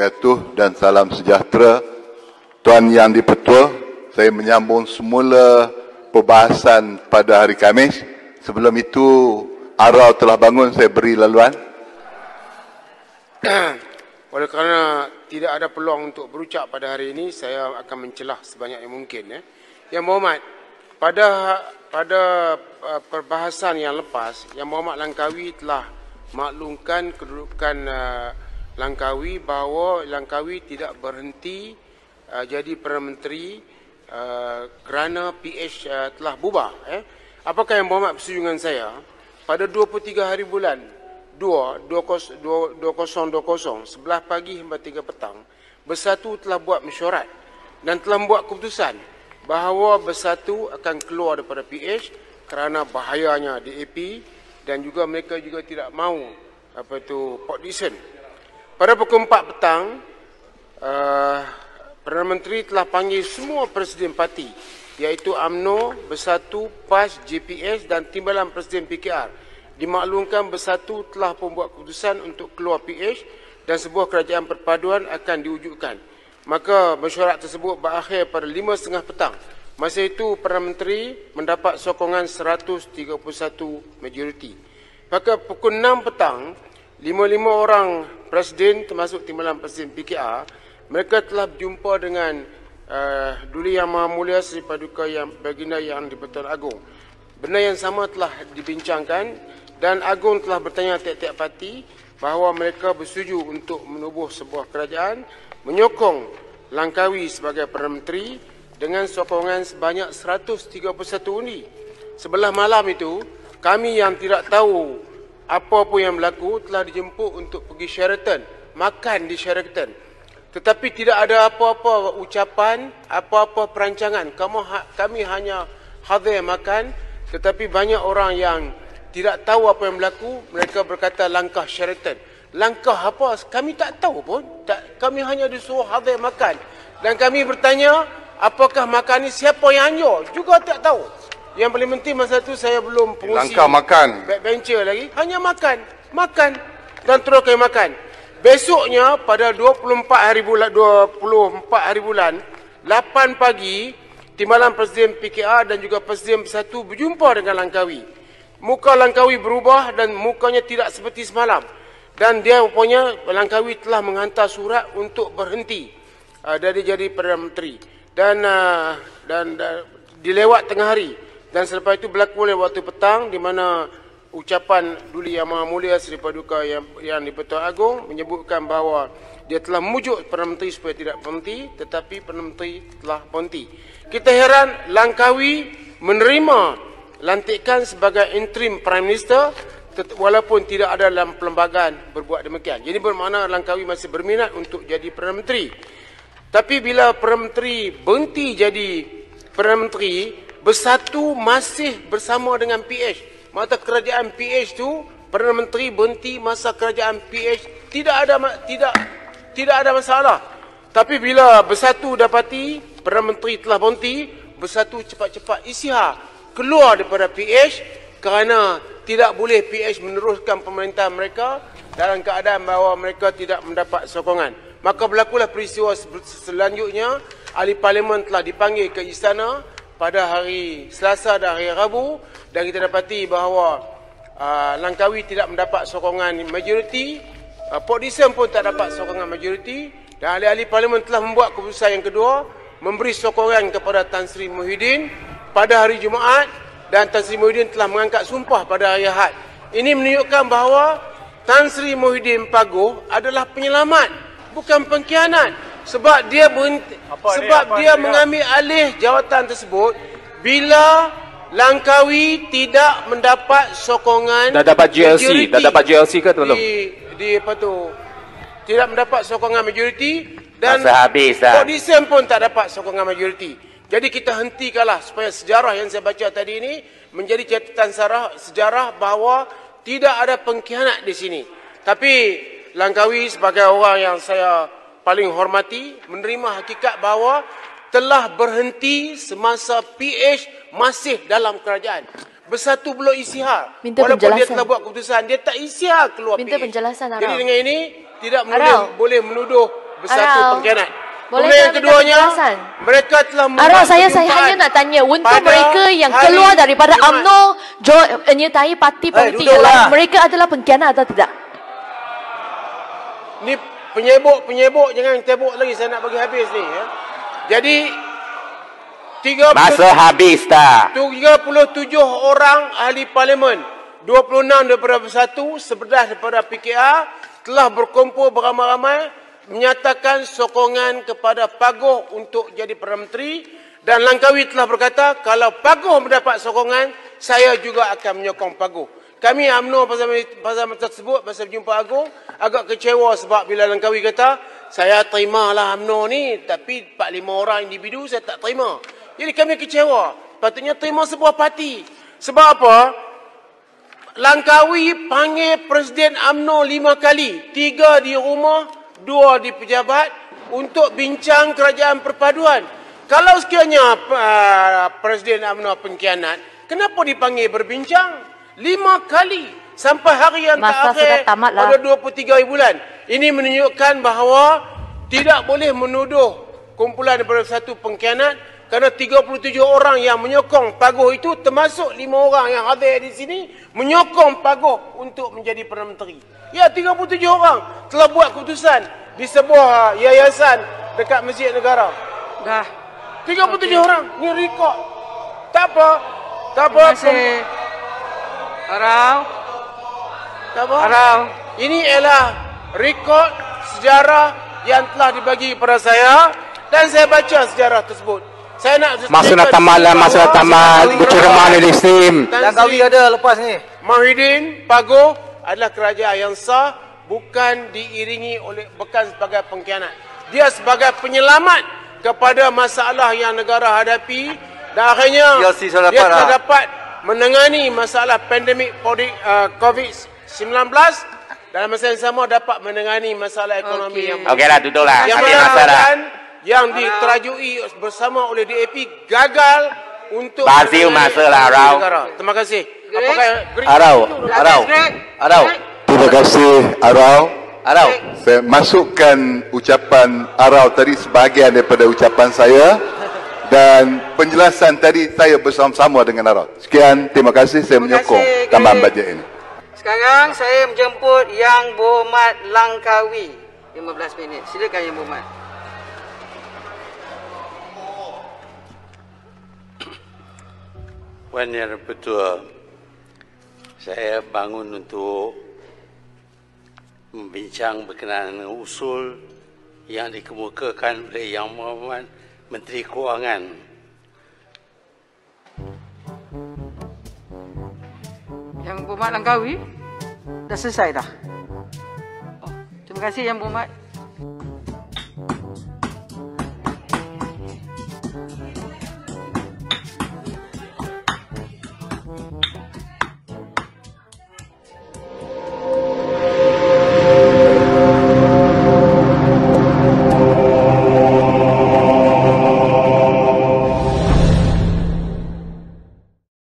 wabarakatuh dan salam sejahtera. Tuan Yang di-Pertua, saya menyambung semula perbahasan pada hari Khamis. Sebelum itu, Arau telah bangun, saya beri laluan. Oleh kerana tidak ada peluang untuk berucap pada hari ini, saya akan mencelah sebanyak yang mungkin. Yang Berhormat, pada perbahasan yang lepas, Yang Berhormat Langkawi telah maklumkan kedudukan Langkawi bahawa Langkawi tidak berhenti jadi Perdana Menteri kerana PH telah bubar. Apakah Yang Berhormat bersetuju dengan saya? Pada 23 hari bulan 2020, 11 pagi hingga 3 petang, Bersatu telah buat mesyuarat dan telah membuat keputusan bahawa Bersatu akan keluar daripada PH kerana bahayanya DAP dan juga mereka juga tidak mahu Port Dickson. Pada pukul 4 petang, Perdana Menteri telah panggil semua presiden parti, iaitu UMNO, Bersatu, PAS, JPS dan Timbalan Presiden PKR. Dimaklumkan Bersatu telah membuat keputusan untuk keluar PH dan sebuah kerajaan perpaduan akan diwujudkan. Maka mesyuarat tersebut berakhir pada 5.30 petang. Masa itu Perdana Menteri mendapat sokongan 131 majoriti. Maka pukul 6 petang, 55 orang presiden termasuk Timbalan Presiden PKR, mereka telah berjumpa dengan Duli Yang Maha Mulia Seri Paduka Yang Baginda Yang di-Pertuan Agong. Benda yang sama telah dibincangkan dan Agong telah bertanya tiap-tiap parti bahawa mereka bersetuju untuk menubuh sebuah kerajaan, menyokong Langkawi sebagai Perdana Menteri dengan sokongan sebanyak 131 undi. Sebelah malam itu, kami yang tidak tahu apa pun yang berlaku telah dijemput untuk pergi Sheraton, makan di Sheraton. Tetapi tidak ada apa-apa ucapan, apa-apa perancangan. Kami hanya hadir makan, tetapi banyak orang yang tidak tahu apa yang berlaku, mereka berkata langkah Sheraton. Langkah apa? Kami tak tahu pun. Kami hanya disuruh hadir makan. Dan kami bertanya, apakah makan ini siapa yang anjur? Juga tak tahu. Yang paling penting masa itu saya belum pengusi Langkah makan. backbencher lagi. Hanya makan. Makan. Dan terus kami makan. Besoknya pada 24 hari bulan 8 pagi, Timbalan Presiden PKR dan juga Presiden Bersatu berjumpa dengan Langkawi. Muka Langkawi berubah dan mukanya tidak seperti semalam. Dan dia rupanya Langkawi telah menghantar surat untuk berhenti dari jadi Perdana Menteri. Dan dilewat tengah hari. Dan selepas itu berlaku oleh waktu petang di mana ucapan Duli Yang Maha Mulia Seri Paduka Yang di-Pertuan Agong menyebutkan bahawa dia telah memujuk Perdana Menteri supaya tidak berhenti, tetapi Perdana Menteri telah berhenti. Kita heran Langkawi menerima lantikan sebagai interim Prime Minister walaupun tidak ada dalam perlembagaan berbuat demikian. Jadi bermakna Langkawi masih berminat untuk jadi Perdana Menteri. Tapi bila Perdana Menteri berhenti jadi Perdana Menteri, Bersatu masih bersama dengan PH. Masa kerajaan PH tu, Perdana Menteri berhenti masa kerajaan PH tidak ada masalah. Tapi bila Bersatu dapati Perdana Menteri telah berhenti, Bersatu cepat-cepat isytihar keluar daripada PH kerana tidak boleh PH meneruskan pemerintahan mereka dalam keadaan bahawa mereka tidak mendapat sokongan. Maka berlakulah peristiwa selanjutnya, ahli parlimen telah dipanggil ke istana pada hari Selasa dan hari Rabu dan kita dapati bahawa Langkawi tidak mendapat sokongan majoriti, Port Dickson pun tak dapat sokongan majoriti dan ahli-ahli parlimen telah membuat keputusan yang kedua, memberi sokongan kepada Tan Sri Muhyiddin pada hari Jumaat dan Tan Sri Muhyiddin telah mengangkat sumpah pada hari Ahad. Ini menunjukkan bahawa Tan Sri Muhyiddin Paguh adalah penyelamat, bukan pengkhianat. Sebab dia mengambil alih jawatan tersebut bila Langkawi tidak mendapat sokongan. Dah dapat GLC, ke belum? Tidak mendapat sokongan majoriti dan masa habis dah. Port Dickson pun tak dapat sokongan majoriti. Jadi kita hentikanlah supaya sejarah yang saya baca tadi ini menjadi catatan sejarah bahawa tidak ada pengkhianat di sini. Tapi Langkawi sebagai orang yang saya paling hormati menerima hakikat bahawa telah berhenti semasa PH masih dalam kerajaan. Bersatu belum isytihar. Walaupun dia telah buat keputusan, dia tak isytihar keluar PH. Penjelasan, Arau. Jadi dengan ini tidak boleh menuduh bersatu pengkhianat. Boleh Kemudian yang minta keduanya, penjelasan? mereka telah Ara, saya hanya nak tanya untuk mereka yang keluar daripada UMNO menyertai parti politik yang lain, mereka adalah pengkhianat atau tidak? Ni penyebuk jangan tebuk lagi, saya nak bagi habis ni ya. Jadi 30, Masa habis dah. 37 orang ahli parlimen, 26 daripada Bersatu, 11 daripada PKR telah berkumpul beramai-ramai menyatakan sokongan kepada Pagoh untuk jadi Perdana Menteri, dan Langkawi telah berkata kalau Pagoh mendapat sokongan, saya juga akan menyokong Pagoh. Kami UMNO pasal tersebut, pasal berjumpa Agong, agak kecewa sebab bila Langkawi kata saya terimalah UMNO ni, tapi 4-5 orang individu saya tak terima. Jadi kami kecewa. Patutnya terima sebuah parti. Sebab apa? Langkawi panggil Presiden UMNO 5 kali. 3 di rumah, 2 di pejabat untuk bincang kerajaan perpaduan. Kalau sekiranya Presiden UMNO pengkhianat, kenapa dipanggil berbincang? 5 kali sampai hari yang terakhir pada 23 bulan. Ini menunjukkan bahawa tidak boleh menuduh kumpulan daripada satu pengkhianat, kerana 37 orang yang menyokong Pagoh itu, termasuk 5 orang yang hadir di sini, menyokong Pagoh untuk menjadi Perdana Menteri. Ya, 37 orang telah buat keputusan di sebuah yayasan dekat Masjid Negara. Dah. 37 orang. Ni rekod. Tak apa. Tak apa. Terima kasih. Arau. Tak apa. Arau. Ini ialah rekod sejarah yang telah dibagi kepada saya, dan saya baca sejarah tersebut. Saya nak Masa nak tamat lah, masa nak tamat. Bercerama ni Islam. Langkawi ada lepas ni. Mahidin Pagoh adalah kerajaan yang sah, bukan diiringi oleh, bukan sebagai pengkhianat. Dia sebagai penyelamat kepada masalah yang negara hadapi, dan akhirnya dia telah dapat menangani masalah pandemik COVID-19, dalam masa yang sama dapat menangani masalah ekonomi yang Okeylah, duduklah. yang Habis masa dah. yang diterajui bersama oleh DAP gagal untuk Bazil masa lah, Arau. Terima kasih. Apakah Arau. Terima kasih Arau. Saya masukkan ucapan Arau tadi sebahagian daripada ucapan saya, dan penjelasan tadi saya bersama-sama dengan Arau. Sekian, terima kasih, saya menyokong tambahan bajet ini. Sekarang saya menjemput Yang Berhormat Langkawi. 15 minit. Silakan Yang Berhormat. Puan Yang Dipertua, saya bangun untuk membincang berkenaan dengan usul yang dikemukakan oleh Yang Berhormat Menteri Kewangan. Yang Berhormat Langkawi, dah selesai dah? Oh, terima kasih Yang Berhormat.